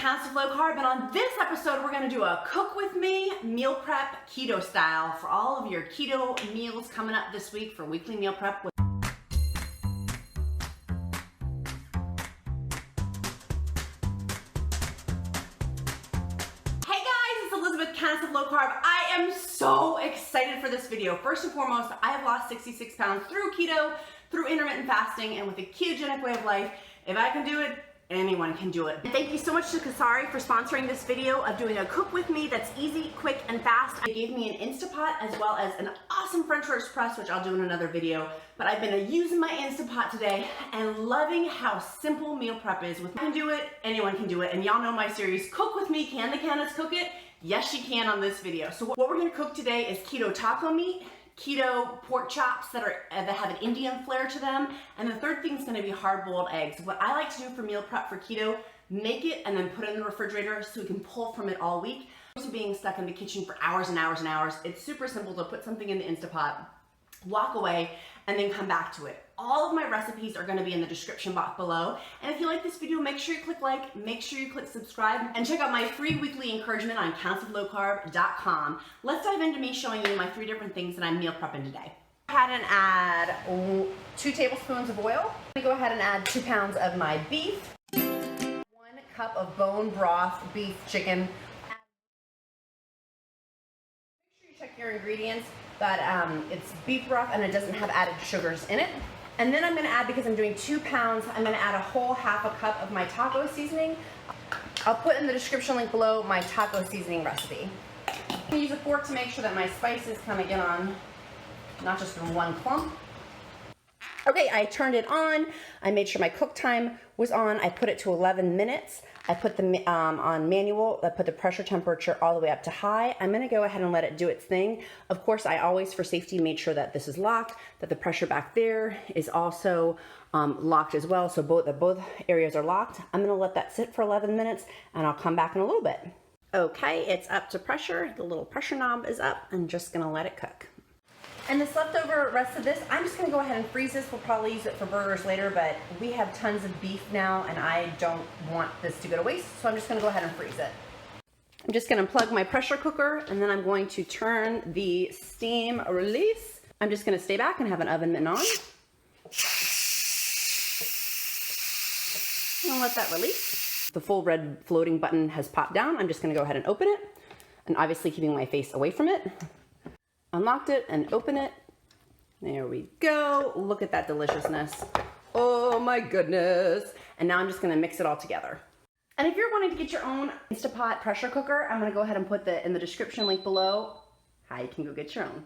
Countess of Low Carb, and on this episode we're going to do a cook with me meal prep keto style for all of your keto meals coming up this week for weekly meal prep. Hey guys, it's Elizabeth, Countess of Low Carb. I am so excited for this video. First and foremost, I have lost 66 pounds through keto, through intermittent fasting, and with a ketogenic way of life. If I can do it, anyone can do it. And thank you so much to Cosori for sponsoring this video of doing a cook with me that's easy, quick, and fast. They gave me an Instapot as well as an awesome French roast press, which I'll do in another video. But I've been using my Instapot today and loving how simple meal prep is. With I can do it, anyone can do it. And y'all know my series, Cook With Me, Can the Candace Cook It? Yes, she can on this video. So what we're gonna cook today is keto taco meat, keto pork chops that have an Indian flair to them, and the third thing is going to be hard-boiled eggs. What I like to do for meal prep for keto, make it and then put it in the refrigerator so we can pull from it all week. To being stuck in the kitchen for hours and hours and hours, it's super simple to put something in the Instapot, walk away, and then come back to it. All of my recipes are going to be in the description box below. And if you like this video, make sure you click like, make sure you click subscribe, and check out my free weekly encouragement on countessoflowcarb.com. Let's dive into me showing you my 3 different things that I'm meal prepping today. Go ahead and add 2 tablespoons of oil. I'm going to go ahead and add 2 pounds of my beef, 1 cup of bone broth, beef, chicken. Make sure you check your ingredients that it's beef broth and it doesn't have added sugars in it. And then I'm going to add, because I'm doing 2 pounds, I'm going to add a whole half a cup of my taco seasoning. I'll put in the description link below my taco seasoning recipe. I'm going to use a fork to make sure that my spices kind of get on, not just in one clump. Okay, I turned it on. I made sure my cook time was on. I put it to 11 minutes. I put the on manual. I put the pressure temperature all the way up to high. I'm going to go ahead and let it do its thing. Of course, I always, for safety, made sure that this is locked, that the pressure back there is also locked as well, so both areas are locked. I'm going to let that sit for 11 minutes, and I'll come back in a little bit. Okay, it's up to pressure. The little pressure knob is up. I'm just going to let it cook. And this leftover rest of this, I'm just going to go ahead and freeze this. We'll probably use it for burgers later, but we have tons of beef now, and I don't want this to go to waste, so I'm just going to go ahead and freeze it. I'm just going to plug my pressure cooker, and then I'm going to turn the steam release. I'm just going to stay back and have an oven mitt on. And let that release. The full red floating button has popped down. I'm just going to go ahead and open it, and obviously keeping my face away from it. Unlocked it and open it. There we go. Look at that deliciousness. Oh my goodness. And now I'm just going to mix it all together. And if you're wanting to get your own Instapot pressure cooker, I'm going to go ahead and put in the description link below how you can go get your own.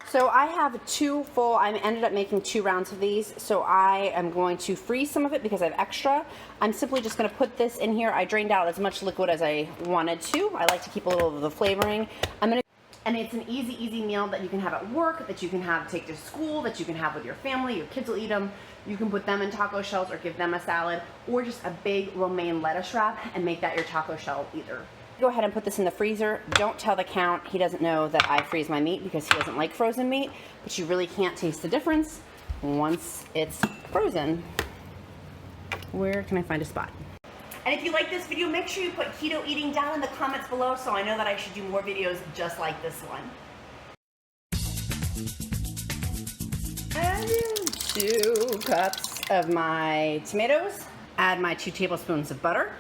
So I have 2 full, I ended up making 2 rounds of these, so I am going to freeze some of it because I have extra. I'm simply just going to put this in here. I drained out as much liquid as I wanted to. I like to keep a little of the flavoring. And it's an easy meal that you can have at work, that you can take to school, that you can have with your family. Your kids will eat them. You can put them in taco shells or give them a salad, or just a big romaine lettuce wrap and make that your taco shell either. Go ahead and put this in the freezer. Don't tell the Count. He doesn't know that I freeze my meat because he doesn't like frozen meat, but you really can't taste the difference once it's frozen. Where can I find a spot? And if you like this video, make sure you put keto eating down in the comments below so I know that I should do more videos just like this one. Add 2 cups of my tomatoes. Add my 2 tablespoons of butter.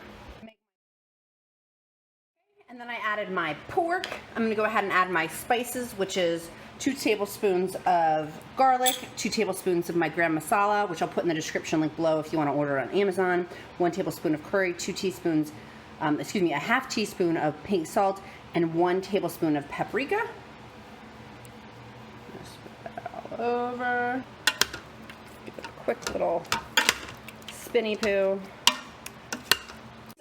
And then I added my pork. I'm going to go ahead and add my spices, which is 2 tablespoons of garlic, 2 tablespoons of my gram masala, which I'll put in the description link below if you want to order it on Amazon, 1 tablespoon of curry, 2 teaspoons, a half teaspoon of pink salt, and 1 tablespoon of paprika. Just put that all over. Give it a quick little spinny poo.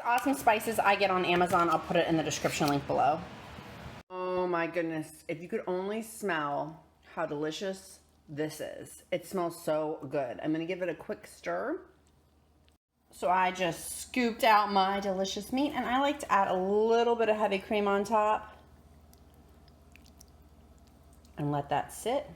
Awesome spices I get on Amazon. I'll put it in the description link below. Oh my goodness, if you could only smell how delicious this is. It smells so good. I'm gonna give it a quick stir. So I just scooped out my delicious meat, and I like to add a little bit of heavy cream on top and let that sit.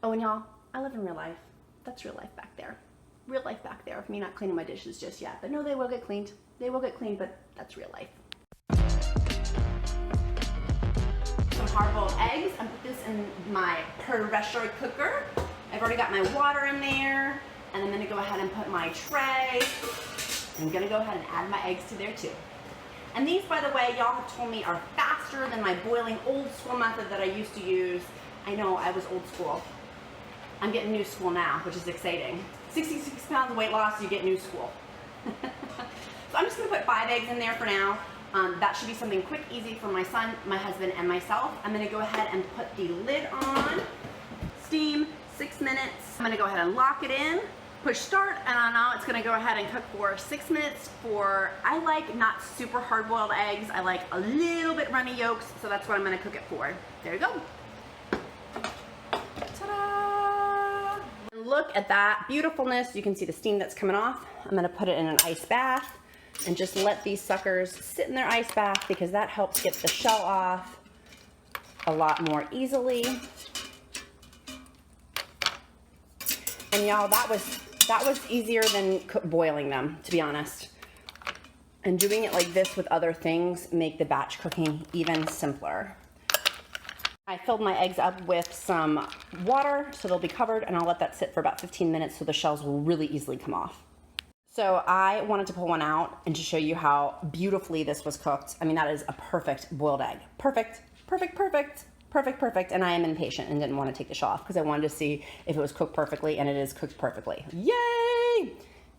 Oh, and y'all, I live in real life. That's real life back there. Real life back there of me not cleaning my dishes just yet, but no, they will get cleaned. They will get clean, but that's real life. Some hard-boiled eggs. I put this in my pressure cooker. I've already got my water in there, and I'm gonna go ahead and put my tray. I'm gonna go ahead and add my eggs to there too. And these, by the way, y'all have told me are faster than my boiling old school method that I used to use. I know, I was old school. I'm getting new school now, which is exciting. 66 pounds of weight loss, you get new school. So I'm just gonna put 5 eggs in there for now. That should be something quick, easy for my son, my husband, and myself. I'm gonna go ahead and put the lid on, steam, 6 minutes. I'm gonna go ahead and lock it in, push start, and now it's gonna go ahead and cook for 6 minutes for, I like not super hard-boiled eggs. I like a little bit runny yolks, so that's what I'm gonna cook it for. There you go. Ta-da! Look at that beautifulness. You can see the steam that's coming off. I'm gonna put it in an ice bath and just let these suckers sit in their ice bath because that helps get the shell off a lot more easily. And y'all, that was easier than boiling them, to be honest. And doing it like this with other things make the batch cooking even simpler. I filled my eggs up with some water so they'll be covered, and I'll let that sit for about 15 minutes so the shells will really easily come off. So I wanted to pull one out and to show you how beautifully this was cooked. I mean, that is a perfect boiled egg. Perfect, perfect, perfect. Perfect, perfect, and I am impatient and didn't want to take the shell off because I wanted to see if it was cooked perfectly, and it is cooked perfectly. Yay!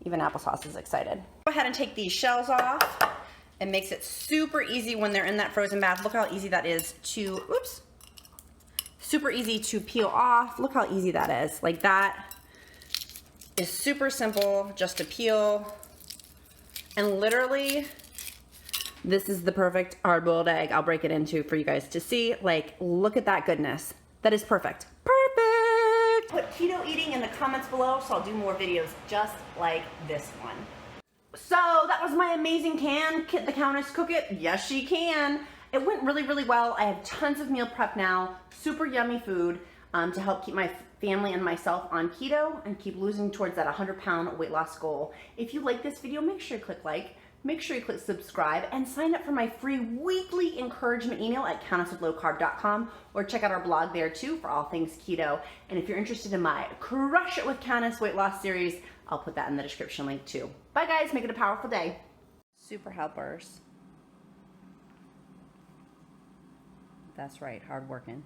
Even applesauce is excited. Go ahead and take these shells off. It makes it super easy when they're in that frozen bath. Look how easy that is to, oops, super easy to peel off. Look how easy that is. Like that is super simple just to peel, and literally, this is the perfect hard-boiled egg. I'll break it into for you guys to see. Like, look at that goodness. That is perfect. Perfect! Put keto eating in the comments below, so I'll do more videos just like this one. So that was my amazing can. Can the Countess cook it? Yes, she can. It went really, really well. I have tons of meal prep now. Super yummy food to help keep my family and myself on keto and keep losing towards that 100-pound weight loss goal. If you like this video, make sure you click like. Make sure you click subscribe and sign up for my free weekly encouragement email at countessoflowcarb.com, or check out our blog there too for all things keto. And if you're interested in my Crush It with Countess weight loss series, I'll put that in the description link too. Bye guys, make it a powerful day. Super helpers. That's right, hard working.